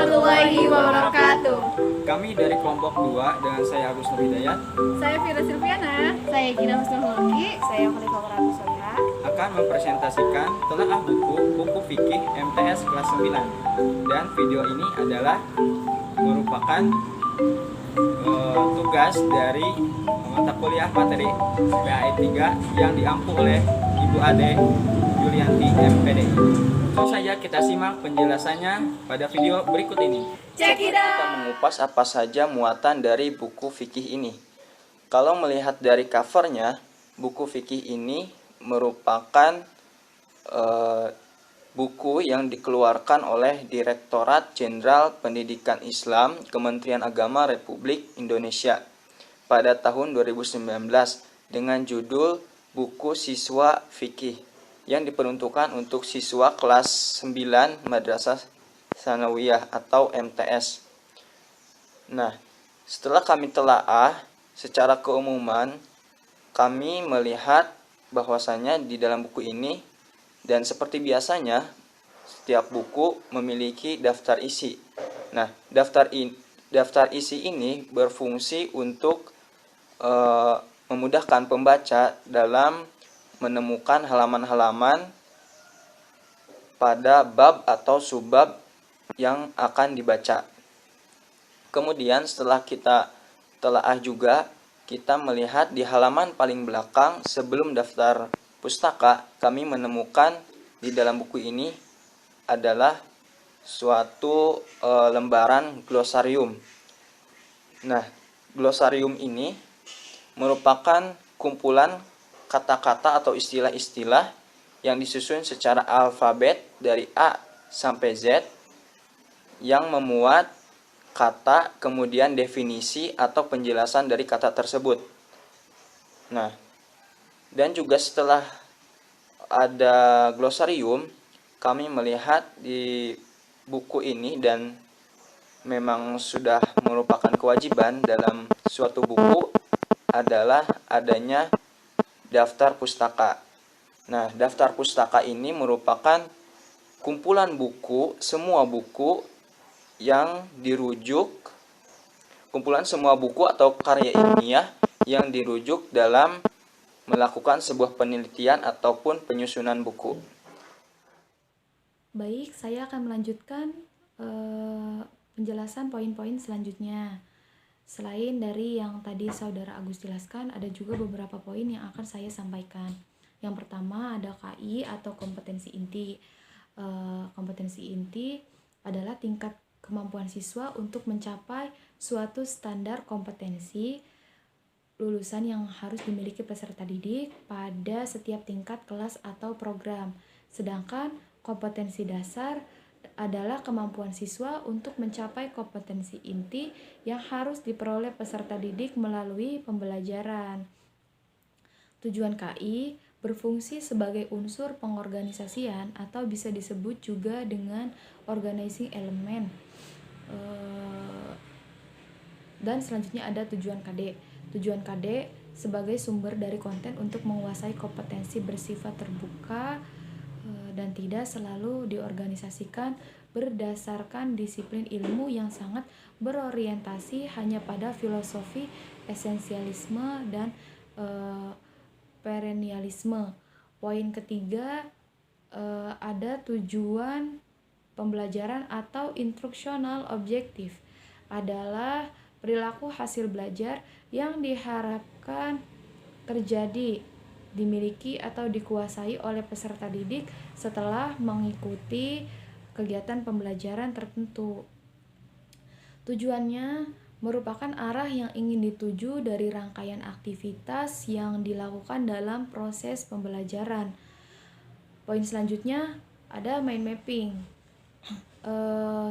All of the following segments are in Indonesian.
warahmatullahi wabarakatuh. Kami dari kelompok 2 dengan saya Agus Nur Hidayat Saya Vira Silviana. Saya Gina Husnul. Saya Khalifah Ratu Soliha. akan mempresentasikan telaah buku fikih MTS kelas 9. Dan video ini adalah merupakan tugas dari mata kuliah materi PAI 3 yang diampu oleh Ibu Ade Yulianti MPD. Langsung saja kita simak penjelasannya pada video berikut ini. Check it out. Kita mengupas apa saja muatan dari buku fikih ini. Kalau melihat dari covernya, buku fikih ini merupakan buku yang dikeluarkan oleh Direktorat Jenderal Pendidikan Islam Kementerian Agama Republik Indonesia pada tahun 2019 dengan judul Buku Siswa Fikih yang diperuntukkan untuk siswa kelas 9 Madrasah Tsanawiyah atau MTS. Nah, setelah kami telaah secara keumuman, kami melihat bahwasanya di dalam buku ini dan seperti biasanya setiap buku memiliki daftar isi. Nah, daftar isi ini berfungsi untuk memudahkan pembaca dalam menemukan halaman-halaman pada bab atau subbab yang akan dibaca. Kemudian setelah kita telaah juga, kita melihat di halaman paling belakang sebelum daftar pustaka, kami menemukan di dalam buku ini adalah suatu lembaran glosarium. Nah, glosarium ini merupakan kumpulan kata-kata atau istilah-istilah yang disusun secara alfabet dari A sampai Z yang memuat kata, kemudian definisi atau penjelasan dari kata tersebut. Nah, dan juga setelah ada glosarium, kami melihat di buku ini dan memang sudah merupakan kewajiban dalam suatu buku adalah adanya daftar pustaka. Nah, daftar pustaka ini merupakan kumpulan buku, semua buku yang dirujuk, kumpulan semua buku atau karya ilmiah yang dirujuk dalam melakukan sebuah penelitian ataupun penyusunan buku. Baik, saya akan melanjutkan penjelasan poin-poin selanjutnya. Selain dari yang tadi Saudara Agus jelaskan, ada juga beberapa poin yang akan saya sampaikan. Yang pertama ada KI atau kompetensi inti. Kompetensi inti adalah tingkat kemampuan siswa untuk mencapai suatu standar kompetensi lulusan yang harus dimiliki peserta didik pada setiap tingkat kelas atau program. Sedangkan kompetensi dasar adalah kemampuan siswa untuk mencapai kompetensi inti yang harus diperoleh peserta didik melalui pembelajaran. Tujuan KI berfungsi sebagai unsur pengorganisasian atau bisa disebut juga dengan organizing element. Dan selanjutnya ada tujuan KD. Tujuan KD sebagai sumber dari konten untuk menguasai kompetensi bersifat terbuka dan tidak selalu diorganisasikan berdasarkan disiplin ilmu yang sangat berorientasi hanya pada filosofi esensialisme dan perennialisme. Poin ketiga ada tujuan pembelajaran atau instruksional objektif adalah perilaku hasil belajar yang diharapkan terjadi, dimiliki atau dikuasai oleh peserta didik setelah mengikuti kegiatan pembelajaran tertentu. Tujuannya merupakan arah yang ingin dituju dari rangkaian aktivitas yang dilakukan dalam proses pembelajaran. Poin selanjutnya ada mind mapping.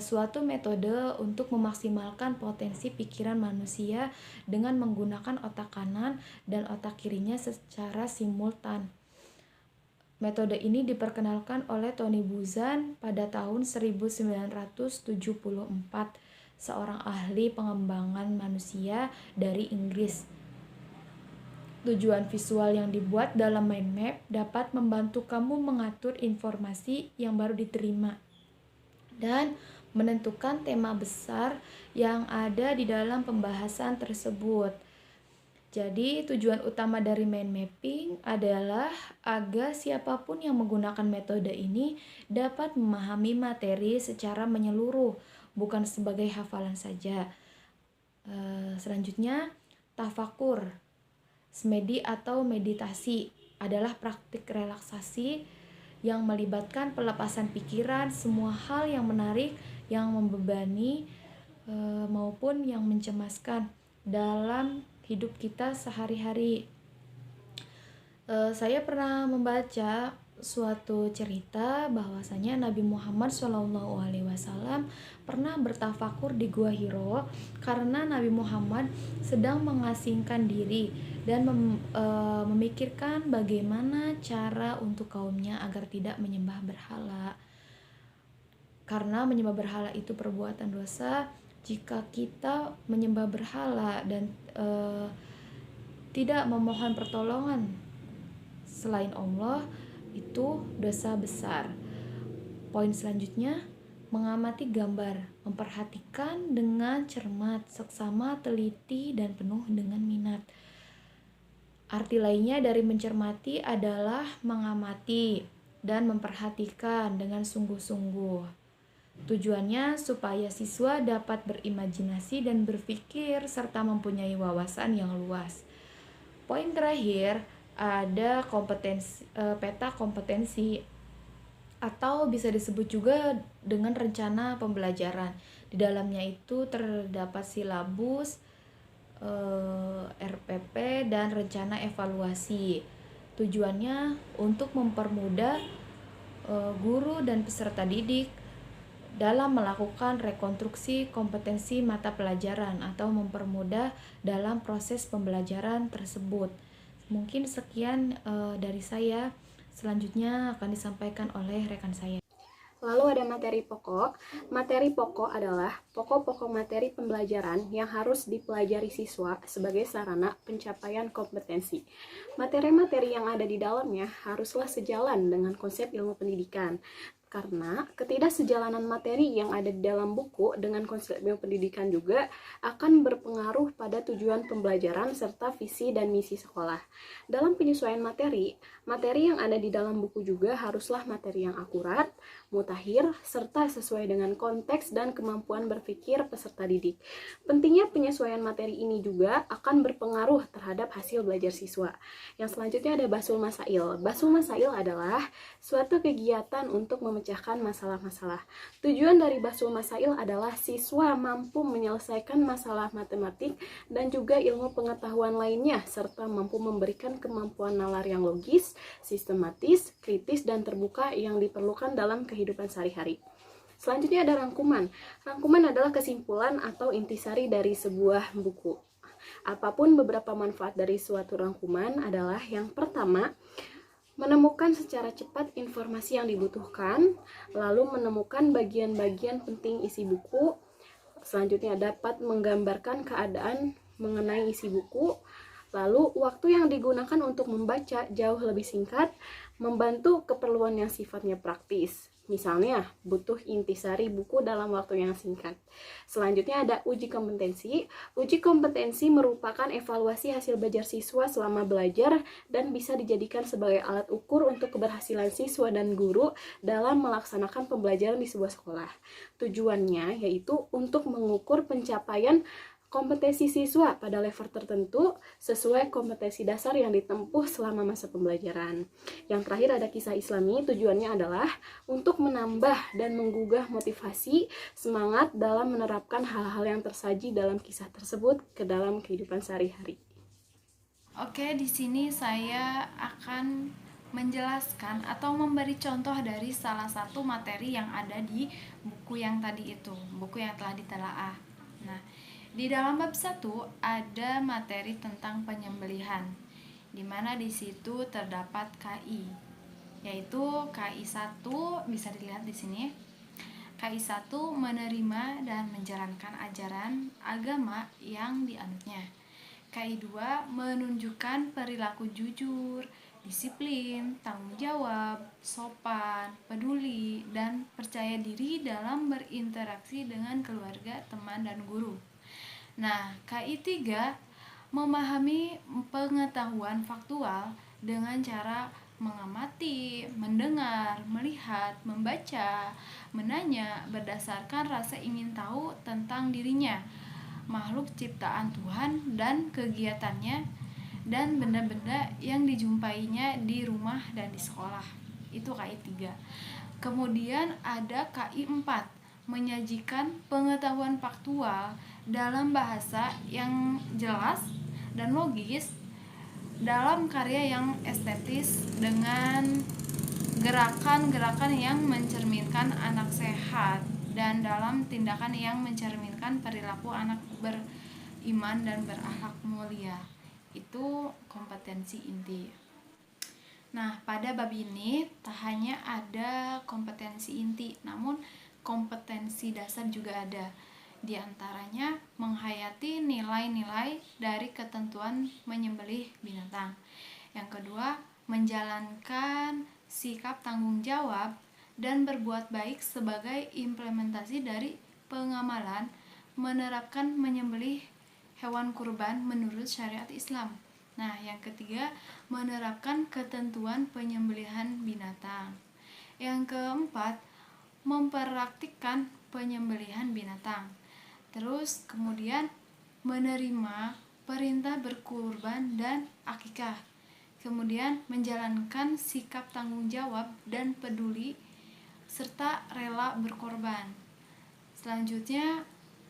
Suatu metode untuk memaksimalkan potensi pikiran manusia dengan menggunakan otak kanan dan otak kirinya secara simultan. Metode ini diperkenalkan oleh Tony Buzan pada tahun 1974, seorang ahli pengembangan manusia dari Inggris. Tujuan visual yang dibuat dalam mind map dapat membantu kamu mengatur informasi yang baru diterima dan menentukan tema besar yang ada di dalam pembahasan tersebut. Jadi tujuan utama dari mind mapping adalah agar siapapun yang menggunakan metode ini dapat memahami materi secara menyeluruh, bukan sebagai hafalan saja. Selanjutnya, tafakur, semedi atau meditasi adalah praktik relaksasi yang melibatkan pelepasan pikiran semua hal yang menarik, yang membebani, maupun yang mencemaskan dalam hidup kita sehari-hari. Saya pernah membaca suatu cerita bahwasanya Nabi Muhammad SAW pernah bertafakur di Gua Hiro karena Nabi Muhammad sedang mengasingkan diri dan memikirkan bagaimana cara untuk kaumnya agar tidak menyembah berhala. Karena menyembah berhala itu perbuatan dosa. Jika kita menyembah berhala dan tidak memohon pertolongan selain Allah, itu dosa besar. Poin selanjutnya, mengamati gambar, memperhatikan dengan cermat, seksama, teliti, dan penuh dengan minat. Arti lainnya dari mencermati adalah mengamati dan memperhatikan dengan sungguh-sungguh. Tujuannya supaya siswa dapat berimajinasi dan berpikir serta mempunyai wawasan yang luas. Poin terakhir, ada peta kompetensi atau bisa disebut juga dengan rencana pembelajaran. Di dalamnya itu terdapat silabus, RPP, dan rencana evaluasi. Tujuannya untuk mempermudah guru dan peserta didik dalam melakukan rekonstruksi kompetensi mata pelajaran atau mempermudah dalam proses pembelajaran tersebut. Mungkin sekian dari saya. Selanjutnya akan disampaikan oleh rekan saya. Lalu ada materi pokok. Materi pokok adalah pokok-pokok materi pembelajaran yang harus dipelajari siswa sebagai sarana pencapaian kompetensi. Materi-materi yang ada di dalamnya haruslah sejalan dengan konsep ilmu pendidikan. Karena ketidaksejalanan materi yang ada di dalam buku dengan konsep ilmu pendidikan juga akan berpengaruh pada tujuan pembelajaran serta visi dan misi sekolah. Dalam penyesuaian materi, materi yang ada di dalam buku juga haruslah materi yang akurat, mutakhir, serta sesuai dengan konteks dan kemampuan berpikir peserta didik. Pentingnya penyesuaian materi ini juga akan berpengaruh terhadap hasil belajar siswa. Yang selanjutnya ada Basul Masail. Basul Masail adalah suatu kegiatan untuk memecahkan masalah-masalah. Tujuan dari Basul Masail adalah siswa mampu menyelesaikan masalah matematik dan juga ilmu pengetahuan lainnya, serta mampu memberikan kemampuan nalar yang logis, sistematis, kritis, dan terbuka yang diperlukan dalam kehidupan sehari-hari. Selanjutnya ada rangkuman. Rangkuman adalah kesimpulan atau intisari dari sebuah buku. Apapun beberapa manfaat dari suatu rangkuman adalah yang pertama, menemukan secara cepat informasi yang dibutuhkan, lalu menemukan bagian-bagian penting isi buku. Selanjutnya dapat menggambarkan keadaan mengenai isi buku. Lalu waktu yang digunakan untuk membaca jauh lebih singkat, membantu keperluan yang sifatnya praktis. Misalnya, butuh intisari buku dalam waktu yang singkat. Selanjutnya ada uji kompetensi. Uji kompetensi merupakan evaluasi hasil belajar siswa selama belajar dan bisa dijadikan sebagai alat ukur untuk keberhasilan siswa dan guru dalam melaksanakan pembelajaran di sebuah sekolah. Tujuannya yaitu untuk mengukur pencapaian kompetensi siswa pada level tertentu sesuai kompetensi dasar yang ditempuh selama masa pembelajaran. Yang terakhir ada kisah Islami. Tujuannya adalah untuk menambah dan menggugah motivasi, semangat dalam menerapkan hal-hal yang tersaji dalam kisah tersebut ke dalam kehidupan sehari-hari. Oke, di sini saya akan menjelaskan atau memberi contoh dari salah satu materi yang ada di buku yang tadi itu, buku yang telah ditelaah. Nah, di dalam bab 1 ada materi tentang penyembelihan, di mana di situ terdapat KI, yaitu KI 1 bisa dilihat di sini. KI 1 menerima dan menjalankan ajaran agama yang dianutnya. KI 2 menunjukkan perilaku jujur, disiplin, tanggung jawab, sopan, peduli, dan percaya diri dalam berinteraksi dengan keluarga, teman, dan guru. Nah, KI 3 memahami pengetahuan faktual dengan cara mengamati, mendengar, melihat, membaca, menanya berdasarkan rasa ingin tahu tentang dirinya, makhluk ciptaan Tuhan dan kegiatannya, dan benda-benda yang dijumpainya di rumah dan di sekolah. Itu KI 3. Kemudian ada KI 4, menyajikan pengetahuan faktual dalam bahasa yang jelas dan logis, dalam karya yang estetis, dengan gerakan-gerakan yang mencerminkan anak sehat, dan dalam tindakan yang mencerminkan perilaku anak beriman dan berakhlak mulia. Itu kompetensi inti. Nah, pada bab ini tak hanya ada kompetensi inti, namun kompetensi dasar juga ada. Di antaranya menghayati nilai-nilai dari ketentuan menyembelih binatang. Yang kedua, menjalankan sikap tanggung jawab dan berbuat baik sebagai implementasi dari pengamalan menerapkan menyembelih hewan kurban menurut syariat Islam. Nah, yang ketiga, menerapkan ketentuan penyembelihan binatang. Yang keempat, mempraktikkan penyembelihan binatang. Terus kemudian menerima perintah berkurban dan akikah. Kemudian menjalankan sikap tanggung jawab dan peduli serta rela berkorban. Selanjutnya,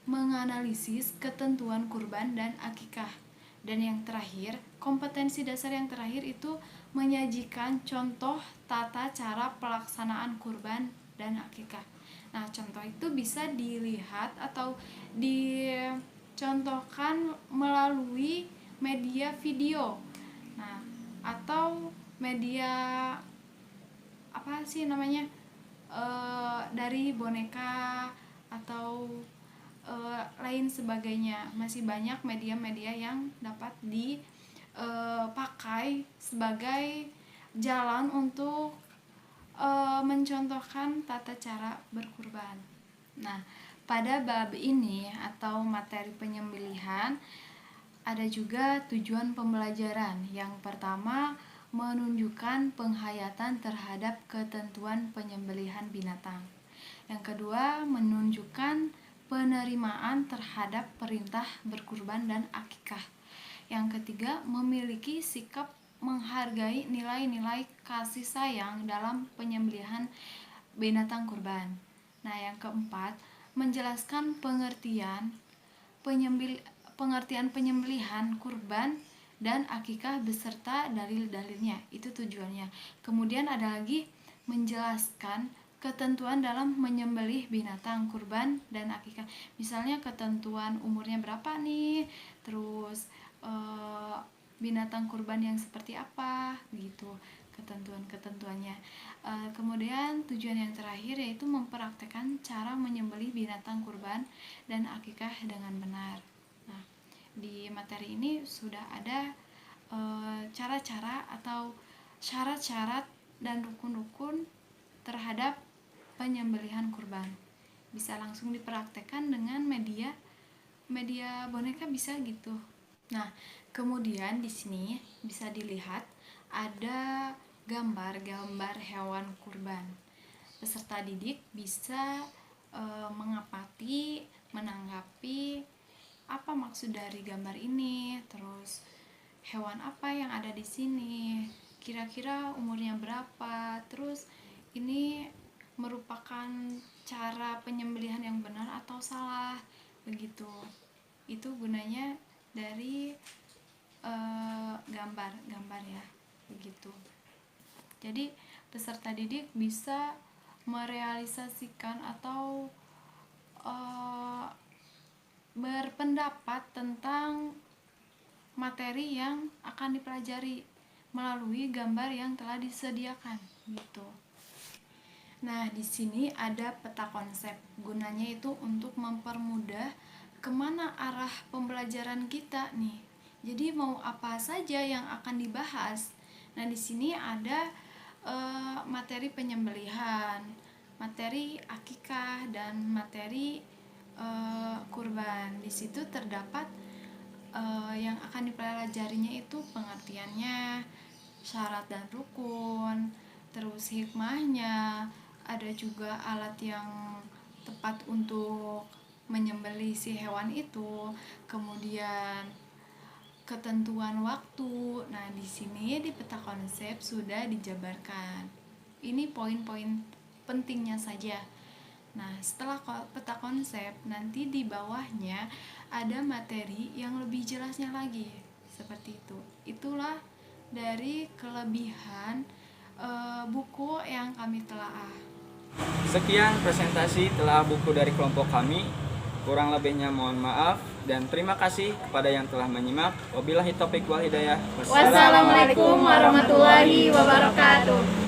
menganalisis ketentuan kurban dan akikah. Dan yang terakhir, kompetensi dasar yang terakhir itu menyajikan contoh tata cara pelaksanaan kurban dan akikah. Nah, contoh itu bisa dilihat atau dicontohkan melalui media video. Nah, atau media apa sih namanya? Dari boneka atau lain sebagainya. Masih banyak media-media yang dapat dipakai sebagai jalan untuk mencontohkan tata cara berkurban. Nah, pada bab ini atau materi penyembelihan ada juga tujuan pembelajaran. Yang pertama, menunjukkan penghayatan terhadap ketentuan penyembelihan binatang. Yang kedua, menunjukkan penerimaan terhadap perintah berkurban dan akikah. Yang ketiga, memiliki sikap menghargai nilai-nilai kasih sayang dalam penyembelihan binatang kurban. Nah, yang keempat, menjelaskan pengertian penyembelihan kurban dan akikah beserta dalil-dalilnya. Itu tujuannya. Kemudian ada lagi menjelaskan ketentuan dalam menyembelih binatang kurban dan akikah. Misalnya ketentuan umurnya berapa nih, terus binatang kurban yang seperti apa gitu, ketentuannya. Kemudian tujuan yang terakhir yaitu mempraktekkan cara menyembelih binatang kurban dan akikah dengan benar. Nah, di materi ini sudah ada cara-cara atau syarat-syarat dan rukun-rukun terhadap penyembelihan kurban. Bisa langsung dipraktekkan dengan media boneka, bisa gitu. Nah, kemudian di sini bisa dilihat ada gambar-gambar hewan kurban. Peserta didik bisa mengamati, menanggapi apa maksud dari gambar ini, terus hewan apa yang ada di sini, kira-kira umurnya berapa, terus ini merupakan cara penyembelihan yang benar atau salah, begitu. Itu gunanya dari gambar ya, begitu. Jadi peserta didik bisa merealisasikan atau berpendapat tentang materi yang akan dipelajari melalui gambar yang telah disediakan gitu. Nah, di sini ada peta konsep. Gunanya itu untuk mempermudah kemana arah pembelajaran kita nih. Jadi mau apa saja yang akan dibahas, Nah, di sini ada materi penyembelihan, materi akikah, dan materi kurban. Di situ terdapat yang akan dipelajarinya itu pengertiannya, syarat dan rukun, terus hikmahnya, ada juga alat yang tepat untuk menyembelih si hewan itu, kemudian ketentuan waktu. Nah, di sini di peta konsep sudah dijabarkan. Ini poin-poin pentingnya saja. Nah, setelah peta konsep, nanti di bawahnya ada materi yang lebih jelasnya lagi. Seperti itu. Itulah dari kelebihan buku yang kami telaah. Sekian presentasi telah buku dari kelompok kami. Kurang lebihnya mohon maaf dan terima kasih kepada yang telah menyimak. Wabillahi taufiq wal hidayah. Wassalamualaikum warahmatullahi wabarakatuh.